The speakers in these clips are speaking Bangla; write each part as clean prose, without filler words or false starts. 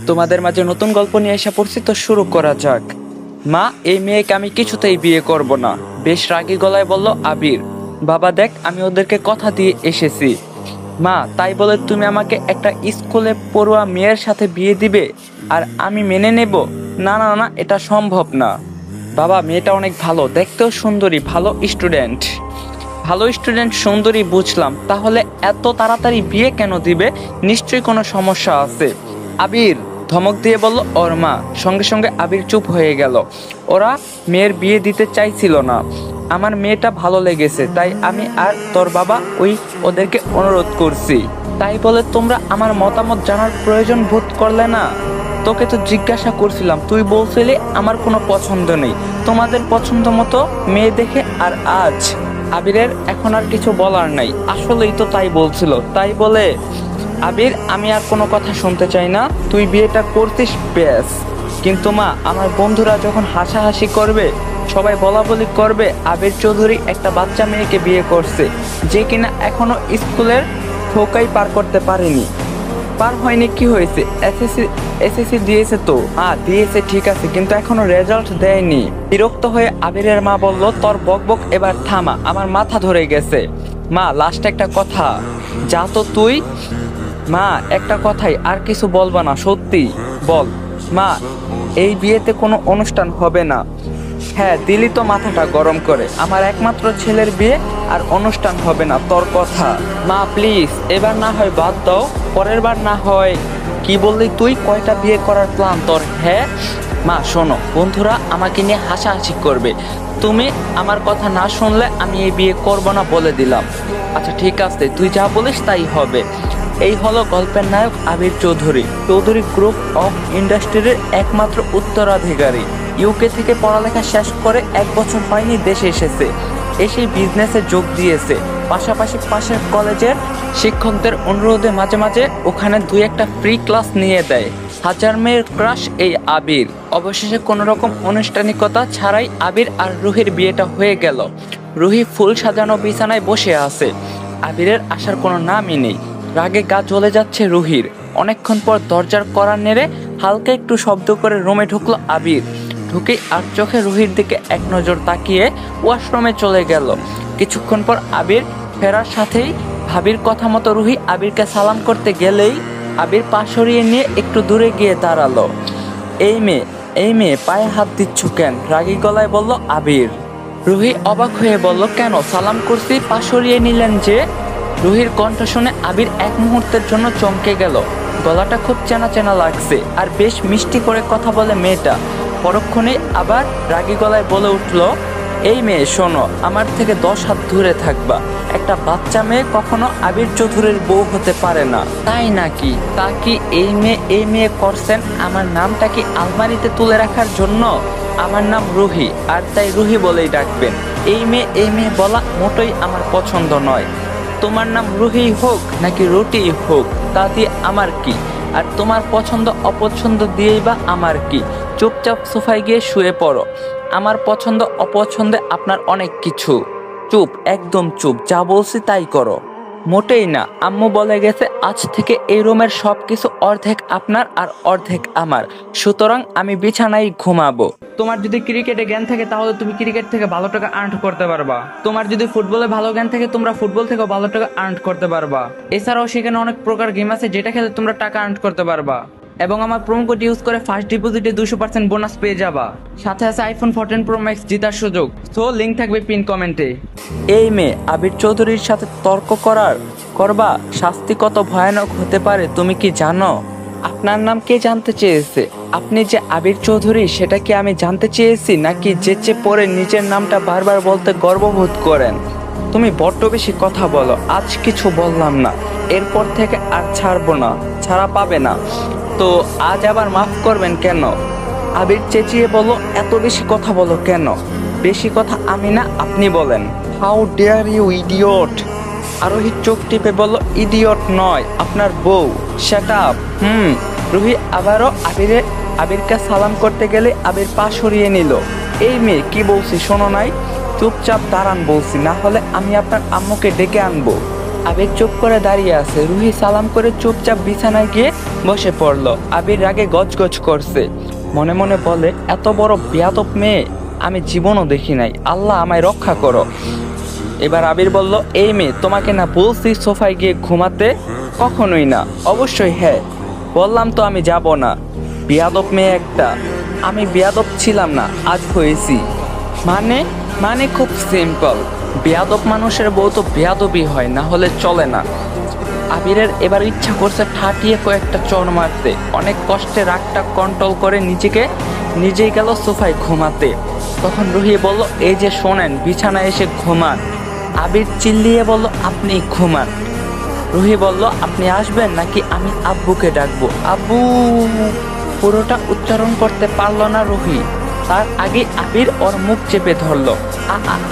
তোমাদের মাঝে নতুন গল্প নিয়ে এসে পড়ছি, তো শুরু করা যাক। মা, এই মেয়েকে আমি কিছুতেই বিয়ে করব না, বেশ রাগী গলায় বলল আবির। বাবা দেখ, আমি ওদেরকে কথা দিয়ে এসেছি। মা, তাই বলে তুমি আমাকে একটা স্কুলে পড়ুয়া মেয়ের সাথে বিয়ে দিবে আর আমি মেনে নেব? না না না, এটা সম্ভব না। বাবা, মেয়েটা অনেক ভালো, দেখতেও সুন্দরী, ভালো স্টুডেন্ট সুন্দরী বুঝলাম, তাহলে এত তাড়াতাড়ি বিয়ে কেন দিবে? নিশ্চয়ই কোনো সমস্যা আছে। আবির, ধমক দিয়ে বলল ওর মা। সঙ্গে সঙ্গে আবির চুপ হয়ে গেল। ওরা মেয়ের বিয়ে দিতে চাইছিল না। আমার মেয়েটা ভালো লেগেছে, তাই আমি আর তোর বাবা ওদেরকে অনুরোধ করছি। তাই বলে তোমরা আমার মতামত জানার প্রয়োজন বোধ করলে না? তোকে তো জিজ্ঞাসা করছিলাম, তুই বলছিলি আমার কোনো পছন্দ নেই, তোমাদের পছন্দ মতো মেয়ে দেখে। আর আজ আবিরের এখন আর কিছু বলার নাই, আসলেই তো তাই বলছিল। তাই বলে আবির, আমি আর কোনো কথা শুনতে চাই না, তুই বিয়েটা করতিস ব্যাস। কিন্তু মা, আমার বন্ধুরা যখন হাসাহাসি করবে, সবাই বলা বলি করবে আবির চৌধুরী একটা বাচ্চা মেয়েকে বিয়ে করছে, যে কিনা এখনো স্কুলের ফোকাই পার করতে পারেনি। পার হয়নি কি হয়েছে? এসএসসি দিয়েছে তো। দিয়েছে ঠিক আছে, কিন্তু এখনো রেজাল্ট দেয়নি। বিরক্ত হয়ে আবিরের মা বলল, তোর বকবক এবার থামা, আমার মাথা ধরে গেছে। মা, লাস্ট একটা কথা, যা তো তুই। মা, একটা কথাই, আর কিছু বলবা না? সত্যি বল। মা, এই বিয়েতে কোনো অনুষ্ঠান হবে না। হ্যাঁ, দিলি তো মাথাটা গরম করে, আমার একমাত্র ছেলের বিয়ে আর অনুষ্ঠান হবে না, তোর কথা। মা প্লিজ, এবার না হয় বাদ দাও, পরের বার না হয়। কি বললি তুই? কয়টা বিয়ে করার প্ল্যান তোর? হ্যাঁ মা, শোনো, বন্ধুরা আমাকে নিয়ে হাসাহাসি করবে, তুমি আমার কথা না শুনলে আমি এই বিয়ে করব না বলে দিলাম। আচ্ছা ঠিক আছে, তুই যা বলিস তাই হবে। এই হলো গল্পের নায়ক আবির চৌধুরী। চৌধুরী গ্রুপ অফ ইন্ডাস্ট্রির একমাত্র উত্তরাধিকারী। ইউকে থেকে পড়ালেখা শেষ করে 1 বছর হয়নি দেশে এসেছে। এসেই বিজনেসে যোগ দিয়েছে, পাশাপাশি পাশের কলেজের শিক্ষকদের অনুরোধে মাঝে মাঝে ওখানে 2-1টা ফ্রি ক্লাস নিয়ে দেয়। হাজার মেয়ের ক্রাশ এই আবির। অবশেষে কোনো রকম আনুষ্ঠানিকতা ছাড়াই আবির আর রুহির বিয়েটা হয়ে গেল। রুহি ফুল সাজানো বিছানায় বসে আছে, আবিরের আসার কোনো নামই নেই। রাগে গা জ্বলে যাচ্ছে রুহির। অনেকক্ষণ পর দরজার কড়া নেড়ে হালকা একটু শব্দ করে রুমে ঢুকলো আবির। ঢুকেই আর চোখে রুহির দিকে এক নজর তাকিয়ে ওয়াশরুমে চলে গেল। কিছুক্ষণ পর আবির ফেরার সাথেই ভাবির কথা মতো রুহি আবিরকে সালাম করতে গেলেই আবির পা সরিয়ে নিয়ে একটু দূরে গিয়ে দাঁড়ালো। এই মেয়ে পায়ে হাত দিচ্ছ কেন? রাগী গলায় বলল আবির। রুহি অবাক হয়ে বলল, কেন? সালাম করছি, পা সরিয়ে নিলেন যে? রুহির কণ্ঠ শুনে আবির এক মুহূর্তের জন্য চমকে গেল। গলাটা খুব চেনা চেনা লাগছে, আর বেশ মিষ্টি করে কথা বলে মেয়েটা। পরক্ষণে আবার রাগী গলায় বলে উঠল, এই মেয়ে শোনো, আমার থেকে 10 হাত দূরে থাকবা। একটা বাচ্চা মেয়ে কখনো আবির চৌধুরীর বউ হতে পারে না। তাই নাকি? তা কি এই মেয়ে করছেন আমার নামটা কি আলমারিতে তুলে রাখার জন্য? আমার নাম রুহি, আর তাই রুহি বলেই ডাকবেন। এই মেয়ে বলা মোটেই আমার পছন্দ নয়। তোমার নাম রুহি হোক নাকি রুটি হোক, তা দিয়ে আমার কি? আর তোমার পছন্দ অপছন্দ দিয়েই বা আমার কি? চুপচাপ সোফায় গিয়ে শুয়ে পড়ো। আমার পছন্দ অপছন্দে আপনার অনেক কিছু। চুপ, একদম চুপ, যা বলছি তাই করো। মোটেই না, আম্মু বলে গেছে আজ থেকে এই রুমের সবকিছু অর্ধেক আপনার আর অর্ধেক আমার, সুতরাং আমি বিছানায় ঘুমাবো। তোমার যদি ক্রিকেটে জ্ঞান থাকে তাহলে তুমি ক্রিকেট থেকে ভালো টাকা আর্ন করতে পারবা। তোমার যদি ফুটবলে ভালো জ্ঞান থাকে তোমরা ফুটবল থেকে ভালো টাকা আর্ন করতে পারবা। এছাড়াও সেখানে অনেক প্রকার গেম আছে যেটা খেলে তোমরা টাকা আর্ন করতে পারবা। এবং আমার প্রোমো কোড ইউজ করে ফার্স্ট ডিপোজিটে 200% বোনাস পেয়ে যাবা। সাথে আছে আইফোন 14 প্রো ম্যাক্স জেতার সুযোগ। সো লিংক থাকবে পিন কমেন্টে। এই মেয়ে আবির চৌধুরীর সাথে তর্ক করবা শাস্তি কত ভয়ানক হতে পারে তুমি কি জানো? আপনার নাম কে জানতে চেয়েছে? আপনি যে আবির চৌধুরী সেটা কি আমি জানতে চেয়েছি, নাকি যেচে পড়ে নিজের নামটা বারবার বলতে গর্ববোধ করেন? তুমি বড্ড বেশি কথা বলো। আজ কিছু বললাম না, এরপর থেকে আর ছাড়বো না, ছাড়া পাবে না। তো আজ আবার মাফ করবেন কেন? আবির চেঁচিয়ে বলল, এত বেশি কথা বলো কেন? বেশি কথা আমি না, আপনি বলেন। How dare you idiot! Arohi চোখ টিপে বলল, ইডিয়ট নয়, আপনার বউ। Shut up. রুহি আবারও আবিরকে সালাম করতে গেলে আবির পা সরিয়ে নিল। এই মেয়ে, কি বলছি শোনো নাই? চুপচাপ দাঁড়ান বলছি, না হলে আমি আপনার আম্মুকে ডেকে আনবো। আবির চুপ করে দাঁড়িয়ে আছে। রুহি সালাম করে চুপচাপ বিছানায় গিয়ে বসে পড়লো। আবির রাগে গজগজ করছে, মনে মনে বলে এত বড় বেয়াদব মেয়ে আমি জীবনও দেখি নাই, আল্লাহ আমায় রক্ষা করো। এবার আবির বলল, এই মেয়ে তোমাকে না বলছি সোফায় গিয়ে ঘুমাতে? কখনোই না। অবশ্যই হ্যাঁ, বললাম তো আমি যাব না। বেয়াদব মেয়ে একটা। আমি বেয়াদব ছিলাম না, আজ হয়েছি। মানে মানে খুব সিম্পল, বেয়াদব মানুষের বউ তো বেয়াদবই হয়, না হলে চলে না। আবিরের এবার ইচ্ছা করছে ঠাটিয়ে কয়েকটা চড় মারতে। অনেক কষ্টে রাগটা কন্ট্রোল করে নিজেই গেল সোফায় ঘুমাতে। তখন রুহি বলল, এই যে শোনেন, বিছানায় এসে ঘুমান। আবির চিল্লিয়ে বলল, আপনি ঘুমান। রুহি বলল, আপনি আসবেন নাকি আমি আব্বুকে ডাকবো? আব্বু পুরোটা উচ্চারণ করতে পারল না রুহি। তার আগে আবির ওর মুখ চেপে ধরলো।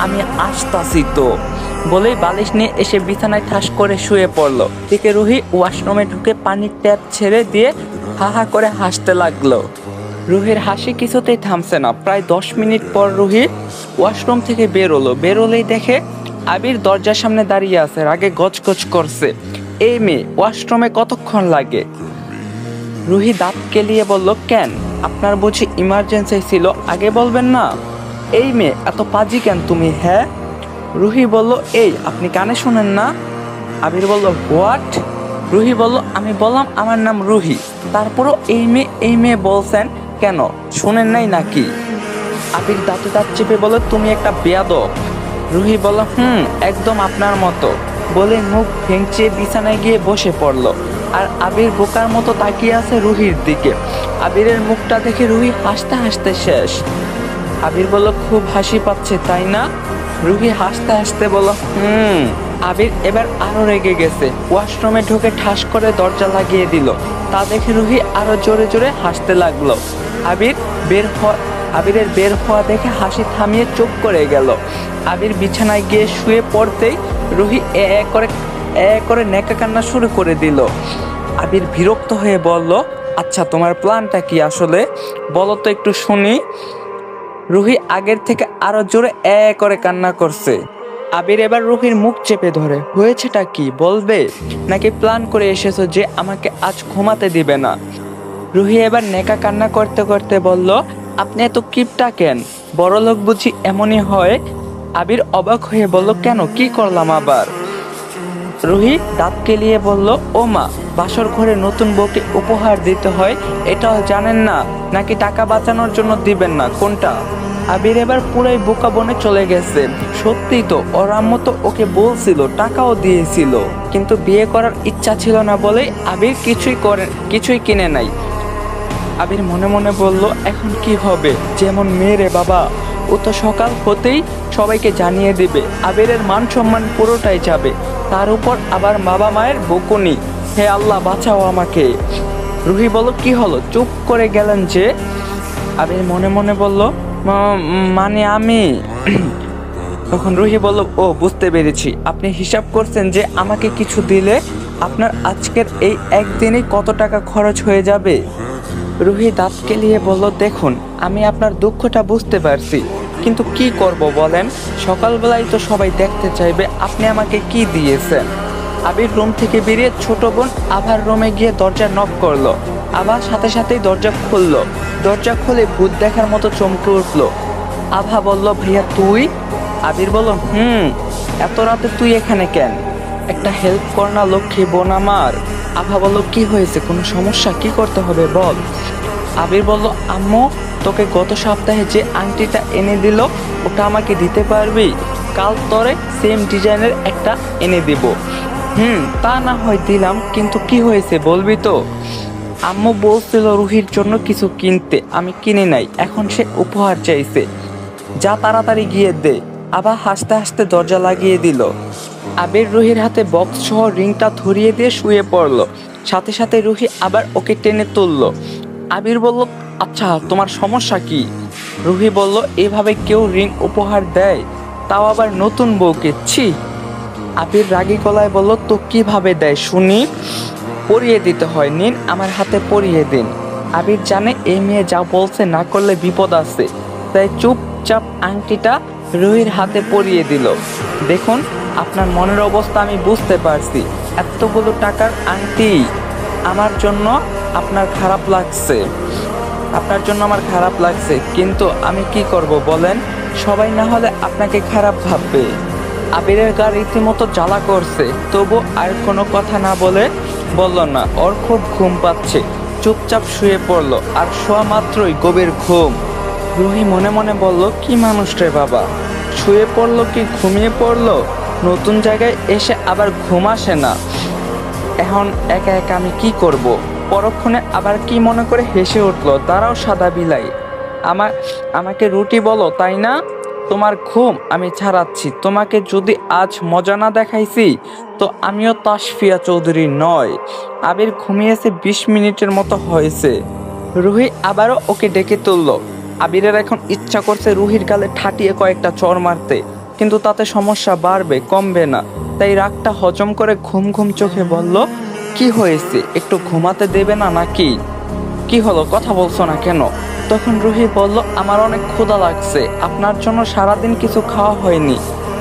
আমি আসতাছি তো বলেই বালিশ নিয়ে এসে বিছানায় ঠাস করে শুয়ে পড়লো। দিকে রুহি ওয়াশরুমে ঢুকে পানির ট্যাপ ছেড়ে দিয়ে হা হা করে হাসতে লাগলো। রুহির হাসি কিছুতেই থামছে না। প্রায় 10 মিনিট পর রুহি ওয়াশরুম থেকে বেরোলেই দেখে আবির দরজার সামনে দাঁড়িয়ে আছে, রাগে গজগজ করছে। এই মেয়ে ওয়াশরুমে কতক্ষণ লাগে? রুহি দাঁত কেলিয়ে বলল, কেন, আপনার বুঝি ইমার্জেন্সি ছিল, আগে বলবেন না? এই মেয়ে এত পাজি কেন তুমি? হ্যাঁ। রুহি বলল, এই আপনি কানে শোনেন না? আবির বলল, হোয়াট? রুহি বলল, আমি বললাম আমার নাম রুহি, তারপরও এই মেয়ে বলছেন কেন, শোনেন নাই নাকি? আবির দাঁতে দাঁত চেপে বলল, তুমি একটা বেয়াদব। রুহি বলল, একদম আপনার মতো বলে মুখ ভেঙচে বিছানায় গিয়ে বসে পড়ল। আর আবির বোকার মতো তাকিয়ে আছে রুহির দিকে। আবিরের মুখটা দেখে রুহি হাসতে হাসতে শেষ। আবির বলল, খুব হাসি পাচ্ছে তাই না? রুহি হাসতে হাসতে বলল, আবির এবার আরো রেগে গেছে। ওয়াশরুমে ঢুকে ঠাস করে দরজা লাগিয়ে দিল। তা দেখে রুহি আরো জোরে জোরে হাসতে লাগলো। আবিরের বের হওয়া দেখে হাসি থামিয়ে চুপ করে গেল। আবির বিছানায় গিয়ে শুয়ে পড়তেই রুহি এ করে নেকা কান্না শুরু করে দিল। আবির বিরক্ত হয়ে বলল, আচ্ছা তোমার প্ল্যানটা কি আসলে, বলো তো একটু শুনি। রুহি আগের থেকে আরো জোরে করে কান্না করছে। আবির এবার রুহির মুখ চেপে ধরে, হয়েছেটা কি বলবে, নাকি প্ল্যান করে এসেছো যে আমাকে আজ ঘুমাতে দিবে না? রুহি এবার নেকা কান্না করতে করতে বলল, আপনি এত কিপটা কেন, বড়লোক বুঝি এমনই হয়? আবির অবাক হয়ে বলল, কেন, কি করলাম আবার? রুহি দাঁত কেলিয়ে বলল, ও মা, বাসর ঘরে নতুন বউকে উপহার দিতে হয়, এটাও জানেন না? নাকি টাকা বাঁচানোর জন্য দিবেন না, কোনটা? আবির এবার পুরাই বোকা বনে চলে গেছে। সত্যি তো, ওর আম্মু তো ওকে বলছিল, টাকাও দিয়েছিল, কিন্তু বিয়ে করার ইচ্ছা ছিল না বলেই আবির কিছুই কিনে নাই। আবির মনে মনে বলল, এখন কি হবে, যেমন মেয়ে রে বাবা, ও তো সকাল হতেই সবাইকে জানিয়ে দিবে, আবিরের মান সম্মান পুরোটাই যাবে, তার উপর আবার বাবা মায়ের বকুনি, হে আল্লাহ বাঁচাও আমাকে। রুহি বলল, কি হলো, চুপ করে গেলেন যে? আবির মনে মনে বলল, মানে আমি তখন রুহি বলল, ও বুঝতে পেরেছি, আপনি হিসাব করছেন যে আমাকে কিছু দিলে আপনার আজকের এই একদিনে কত টাকা খরচ হয়ে যাবে। রুহি দাঁত কেলিয়ে বলল, দেখুন আমি আপনার দুঃখটা বুঝতে পারছি, কিন্তু কি করব বলেন, সকালবেলায় তো সবাই দেখতে চাইবে আপনি আমাকে কি দিয়েছেন। আবির রুম থেকে বেরিয়ে ছোট বোন আভার রুমে গিয়ে দরজা নক করলো। আভা সাথে সাথেই দরজা খুললো। দরজা খুলে ভূত দেখার মতো চমকে উঠলো। আভা বলল, ভাইয়া তুই? আবির বলল, এত রাতে তুই এখানে কেন? একটা হেল্প কর না লক্ষ্মী বোন আমার। আভা বলল, কি হয়েছে, কোনো সমস্যা, কি করতে হবে বল। আবির বলল, আম্মু তোকে গত সপ্তাহে যে আংটিটা এনে দিল ওটা আমাকে দিতে পারবি? কাল তোরে সেম ডিজাইনের একটা এনে দিব। তা না হয় দিলাম, কিন্তু কি হয়েছে বলবি তো? আম্মু বলছিল রুহির জন্য কিছু কিনতে, আমি কিনে নাই, এখন সে উপহার চাইছে, যা তাড়াতাড়ি গিয়ে দে। আবার হাসতে হাসতে দরজা লাগিয়ে দিল। আবির রুহির হাতে বক্স সহ রিংটা ধরিয়ে দিয়ে শুয়ে পড়ল। সাথে সাথে রুহি আবার ওকে টেনে তুলল। আবির বলল, আচ্ছা তোমার সমস্যা কি? রুহি বলল, এভাবে কেউ রিং উপহার দেয়, তাও আবার নতুন বউকে, ছি। আবির রাগী গলায় বলল, তো কিভাবে দেয় শুনি? পরিয়ে দিতে হয়, নিন আমার হাতে পরিয়ে দিন। আবির জানে এই মেয়ে যা বলছে না করলে বিপদ আছে, তাই চুপচাপ আংটিটা রুহির হাতে পরিয়ে দিল। দেখুন আপনার মনের অবস্থা আমি বুঝতে পারছি। এতগুলো টাকার আংটি আমার জন্য আপনার খারাপ লাগছে, আপনার জন্য আমার খারাপ লাগছে, কিন্তু আমি কি করব বলেন? সবাই না হলে আপনাকে খারাপ ভাববে। আবিরের গা রীতিমতো জ্বালা করছে, তবু আর কোনো কথা না বলে বলল না। ওর খুব ঘুম পাচ্ছে, চুপচাপ শুয়ে পড়লো, আর শোয়া মাত্রই গভীর ঘুম। রুহি মনে মনে বলল, কি মানুষ রে বাবা, শুয়ে পড়লো কি ঘুমিয়ে পড়লো? নতুন জায়গায় এসে আবার ঘুম আসে না। এখন একা একা আমি কি করব? পরক্ষণে আবার কি মনে করে হেসে উঠল, দাঁড়াও সাদা বিলাই, আমাকে রুটি বলো তাই না? তোমার ঘুম আমি ছাড়াচ্ছি। তোমাকে যদি আজ মজা না দেখাইছি তো আমিও তাসফিয়া চৌধুরী নয়। আবির ঘুমিয়েছে 20 মিনিটের মতো হয়েছে। রুহি আবারও ওকে ডেকে তুলল। আবিরের এখন ইচ্ছা করছে রুহির গালে ঠাটিয়ে কয়েকটা চড় মারতে, কিন্তু তাতে সমস্যা বাড়বে, কমবে না। তাই রাগটা হজম করে ঘুম ঘুম চোখে বলল, কি হয়েছে, একটু ঘুমাতে দেবে না নাকি? কি হলো, কথা বলছো না কেন? তখন রুহি বলল, আমার অনেক ক্ষুধা লাগছে, আপনার জন্য সারাদিন কিছু খাওয়া হয়নি,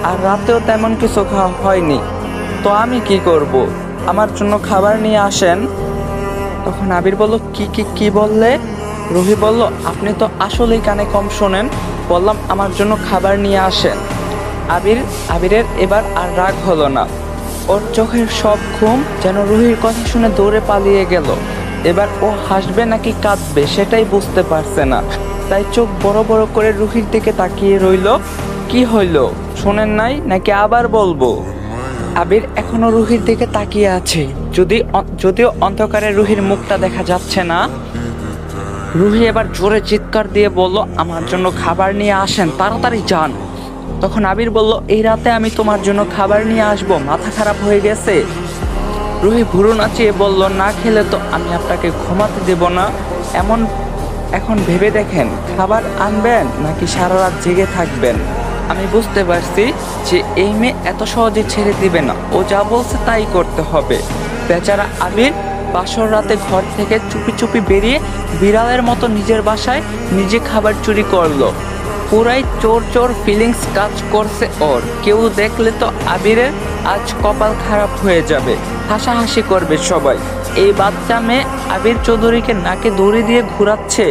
আর রাতেও তেমন কিছু খাওয়া হয়নি, তো আমি কি করব? আমার জন্য খাবার নিয়ে আসেন। তখন আবির বলল, কি বললে? রুহি বলল, আপনি তো আসলেই কানে কম শোনেন, বললাম আমার জন্য খাবার নিয়ে আসেন। আবিরের এবার আর রাগ হলো না। ওর চোখের সব ঘুম যেন রুহির কথা শুনে দৌড়ে পালিয়ে গেল। এবার ও হাসবে নাকি কাঁদবে সেটাই বুঝতে পারছে না। তাই চোখ বড় বড় করে রুহির দিকে তাকিয়ে রইল। কি হইল, শোনেন নাই নাকি আবার বলবো? আবির এখনো রুহির দিকে তাকিয়ে আছে, যদিও অন্ধকারে রুহির মুখটা দেখা যাচ্ছে না। রুহি এবার জোরে চিৎকার দিয়ে বলল, আমার জন্য খাবার নিয়ে আসেন, তাড়াতাড়ি যান। তখন আবির বলল, এই রাতে আমি তোমার জন্য খাবার নিয়ে আসবো, মাথা খারাপ হয়ে গেছে? রুহি ভুরু নাচিয়ে বলল, না খেলে তো আমি আপনাকে ঘুমাতে দেব না। এখন ভেবে দেখেন, খাবার আনবেন নাকি সারা রাত জেগে থাকবেন? আমি বুঝতে পারছি যে এই মেয়ে এত সহজে ছেড়ে দিবে না, ও যা বলছে তাই করতে হবে। বেচারা আবির বাসর রাতে ঘর থেকে চুপি চুপি বেরিয়ে বিড়ালের মতো নিজের বাসায় নিজে খাবার চুরি করলো। পুরাই চোর চোর ফিলিংস কাজ করছে ওর। কেউ দেখলে তো আবিরের আজ কপাল খারাপ হয়ে যাবে, হাসাহাসি করবে সবাই। এই বাচ্চা মেয়ে আবির চৌধুরীকে নাকে দড়ি দিয়ে ঘুরাচ্ছে,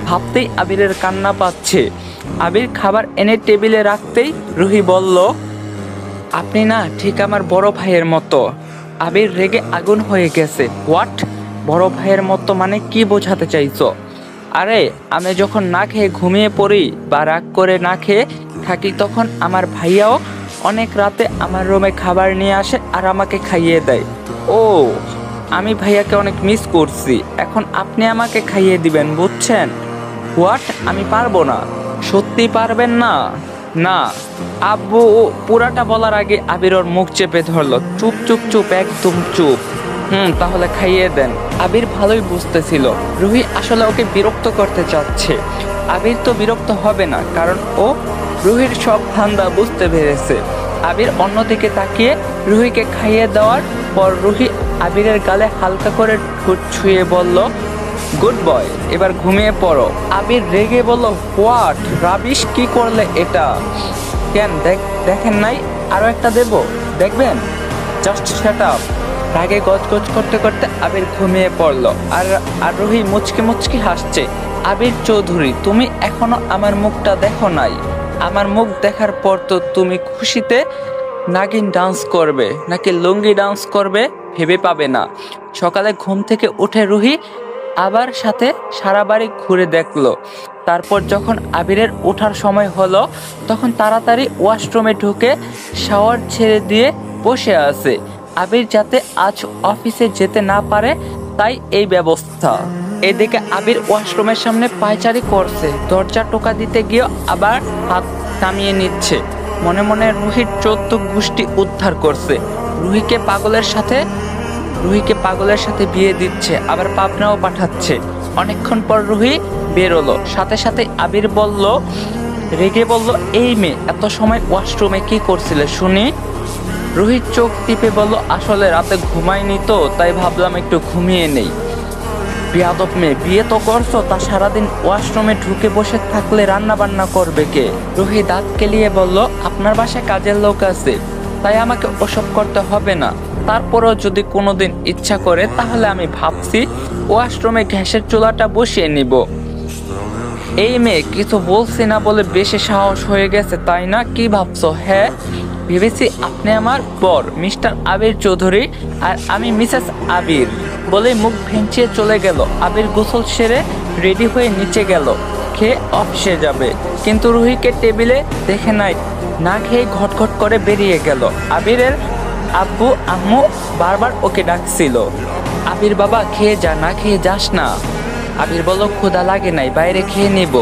ভাবতেই আবিরের কান্না পাচ্ছে। আবির খাবার এনে টেবিলে রাখতেই রুহি বলল, আপনি না ঠিক আমার বড় ভাইয়ের মতো। আবির রেগে আগুন হয়ে গেছে। হোয়াট? বড় ভাইয়ের মতো মানে কি বোঝাতে চাইছো? আরে আমি যখন না খেয়ে ঘুমিয়ে পড়ি বা রাগ করে না খেয়ে থাকি, তখন আমার ভাইয়াও অনেক রাতে আমার রুমে খাবার নিয়ে আসে আর আমাকে খাইয়ে দেয়। ও, আমি ভাইয়াকে অনেক মিস করছি, এখন আপনি আমাকে খাইয়ে দিবেন, বুঝছেন? হোয়াট? আমি পারবো না। সত্যি পারবেন না? না। আব্বু পুরাটা বলার আগে আবির ওর মুখ চেপে ধরলো। চুপ চুপ চুপ, একদম চুপ। তাহলে খাইয়ে দেন। আবির ভালোই বুঝতেছিল রুহি আসলে ওকে বিরক্ত করতে চাচ্ছে। আবির তো বিরক্ত হবে না, কারণ ও রুহির সব ধান্দা বুঝতে পেরেছে। আবির অন্যদিকে তাকিয়ে রুহিকে খাইয়ে দেওয়ার পর রুহি আবিরের গালে হালকা করে ঠোঁট ছুঁয়ে বলল, গুড বয়, এবার ঘুমিয়ে পড়ো। আবির রেগে বলল, হোয়াট রাবিশ, কি করলে এটা? কেন দেখেন নাই আরো একটা দেব, দেখবেন? Just shut up. রাগে গজগজ করতে করতে আবির ঘুমিয়ে পড়লো। আর রুহি মুচকি মুচকি হাসছে। আবির চৌধুরী, তুমি এখনো আমার মুখটা দেখো নাই। আমার মুখ দেখার পর তো তুমি খুশিতে নাগিন ডান্স করবে নাকি লুঙ্গি ডান্স করবে ভেবে পাবে না। সকালে ঘুম থেকে উঠে রুহি আবার সাথে সারা বাড়ি ঘুরে দেখলো। তারপর যখন আবিরের ওঠার সময় হলো, তখন তাড়াতাড়ি ওয়াশরুমে ঢুকে শাওয়ার ছেড়ে দিয়ে বসে আছে। আবির যাতে আজ অফিসে যেতে না পারে, তাই এই ব্যবস্থা। এদিকে আবির ওয়াশরুমের সামনে পায়চারি করছে, দরজা টোকা দিতে গিয়ে আবার হাত নামিয়ে নিচ্ছে। মনে মনে রুহির 14 গোষ্ঠী উদ্ধার করছে। রুহিকে পাগলের সাথে বিয়ে দিচ্ছে, আবার পাবনাও পাঠাচ্ছে। অনেকক্ষণ পর রুহি বেরোলো, সাথে সাথে আবির রেগে বলল, এই মেয়ে এত সময় ওয়াশরুমে কি করছিলে শুনি? রুহির চোখ টিপে বলল, আসলে রাতে ঘুমাইনি তো, তাই ভাবলাম একটু ঘুমিয়ে নেই। বেয়াদব মেয়ে, বিয়ে তো করছো, তা সারাদিন ওয়াশরুমে ঢুকে বসে থাকলে রান্না বান্না করবে কে? রুহি দাঁত কেলিয়ে বলল, আপনার বাসায় কাজের লোক আছে, তাই আমাকে ওসব করতে হবে না। তারপরেও যদি কোনোদিন ইচ্ছা করে তাহলে আমি ভাবছি ওয়াশরুমে গ্যাসের চুলাটা বসিয়ে নিব। এই মেয়ে কিছু বলছি না বলে বেশি সাহস হয়ে গেছে তাই না? কি ভাবছো? হ্যাঁ, ভেবেছি আপনি আমার বর মিস্টার আবির চৌধুরী আর আমি মিসেস আবির। বলে মুখ ভেঙচিয়ে চলে গেল। আবির গোসল সেরে রেডি হয়ে নিচে গেল, খেয়ে অফিসে যাবে। কিন্তু রুহিকে টেবিলে দেখে নাই, না খেয়ে ঘটঘট করে বেরিয়ে গেল। আবিরের আব্বু আম্মু বারবার ওকে ডাকছিল, আবির বাবা খেয়ে যা, না খেয়ে যাস না। আবির বলল ক্ষুধা লাগে নাই, বাইরে খেয়ে নিব।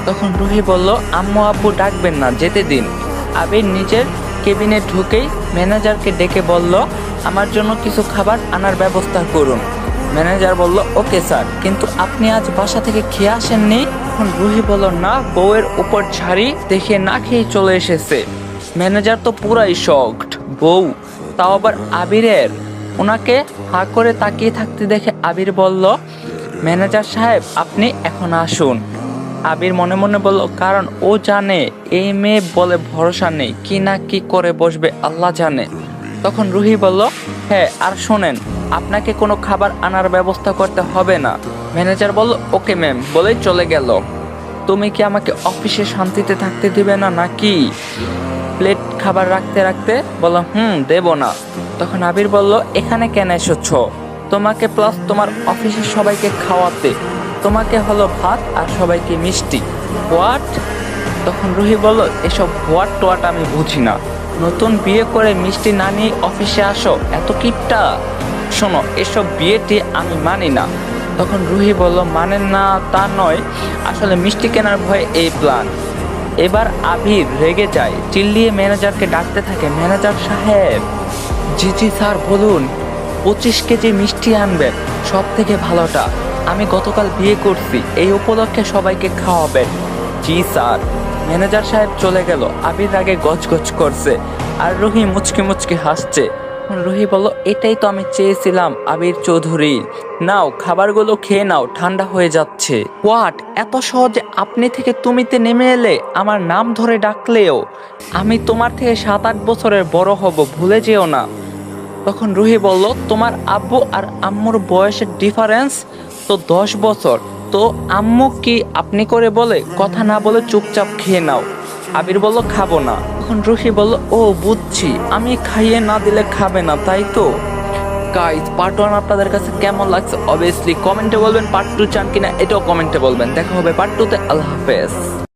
তখন রুহি বলল আম্মু আব্বু ডাকবেন না, যেতে দিন। আবির নিজের কেবিনে ঢুকেই ম্যানেজারকে ডেকে বলল আমার জন্য কিছু খাবার আনার ব্যবস্থা করুন। ম্যানেজার বলল ওকে স্যার, কিন্তু আপনি আজ বাসা থেকে খেয়ে আসেননি? তখন রুহি বলল না, বউয়ের উপর ঝাড়ি দেখে না খেয়ে চলে এসেছে। ম্যানেজার তো পুরাই শকড। বউ, তাও আবার আবিরের। ওনাকে হা করে তাকিয়ে থাকতে দেখে আবির বলল ম্যানেজার সাহেব আপনি এখন আসুন। আবির মনে মনে বলল কারণ ও জানে এই মেয়ে বলে ভরসা নেই, কি না কি করে বসবে আল্লাহ জানে। তখন রুহি বলল হ্যাঁ, আর শোনেন আপনাকে কোনো খাবার আনার ব্যবস্থা করতে হবে না। ম্যানেজার বলল ওকে ম্যাম বলেই চলে গেল। তুমি কি আমাকে অফিসে শান্তিতে থাকতে দিবে না নাকি? প্লেট খাবার রাখতে রাখতে বলল দেব না। তখন আবির বলল এখানে কেন এসেছ? তোমাকে প্লাস তোমার অফিসের সবাইকে খাওয়াতে। তোমাকে হলো ভাত আর সবাইকে মিষ্টি। হোয়াট? তখন রুহি বলল এসব হোয়াট টোয়াট আমি বুঝি না। নতুন বিয়ে করে মিষ্টি না নিয়ে অফিসে আসো, এত কিপটা? শোনো, এসব বিয়েটি আমি মানি না। তখন রুহি বলল মানেন না তা নয়, আসলে মিষ্টি কেনার ভয়ে এই প্ল্যান। এবার আবির রেগে যায়, চিল্লিয়ে ম্যানেজারকে ডাকতে থাকে ম্যানেজার সাহেব। জি জি স্যার বলুন। 25 কেজি মিষ্টি আনবেন, সব থেকে ভালোটা। আমি গতকাল বিয়ে করছি, এই উপলক্ষে সবাইকে খাওয়াবেন। জি স্যার। ম্যানেজার সাহেব চলে গেল। আবির রাগে গজগজ করছে আর রুহি মুচকি মুচকি হাসছে। রুহি বলল এটাই তো আমি চেয়েছিলাম আবির চৌধুরী, নাও খাবারগুলো খেয়ে নাও, ঠান্ডা হয়ে যাচ্ছে। হোয়াট? এত সহজে আপনি থেকে তুমিতে নেমে এলে? আমার নাম ধরে ডাকলেও আমি তোমার থেকে 7-8 বছরের বড় হব, ভুলে যেও না। তখন রুহি বলল তোমার আব্বু আর আম্মুর বয়সের ডিফারেন্স তো 10 বছর, তো আম্মু কি আপনি করে বলে? কথা না বলে চুপচাপ খেয়ে নাও। আবির বলল খাবো না। তখন রুহি বলল ও বুঝছি, আমি খাইয়ে না দিলে খাবে না, তাই তো? গাইস, পার্ট 1 আপনাদের কাছে কেমন লাগছে অবভিয়াসলি কমেন্টে বলবেন। পার্ট 2 চান কিনা এটাও কমেন্টে বলবেন। দেখা হবে পার্ট 2 তে। আল্লাহ হাফেজ।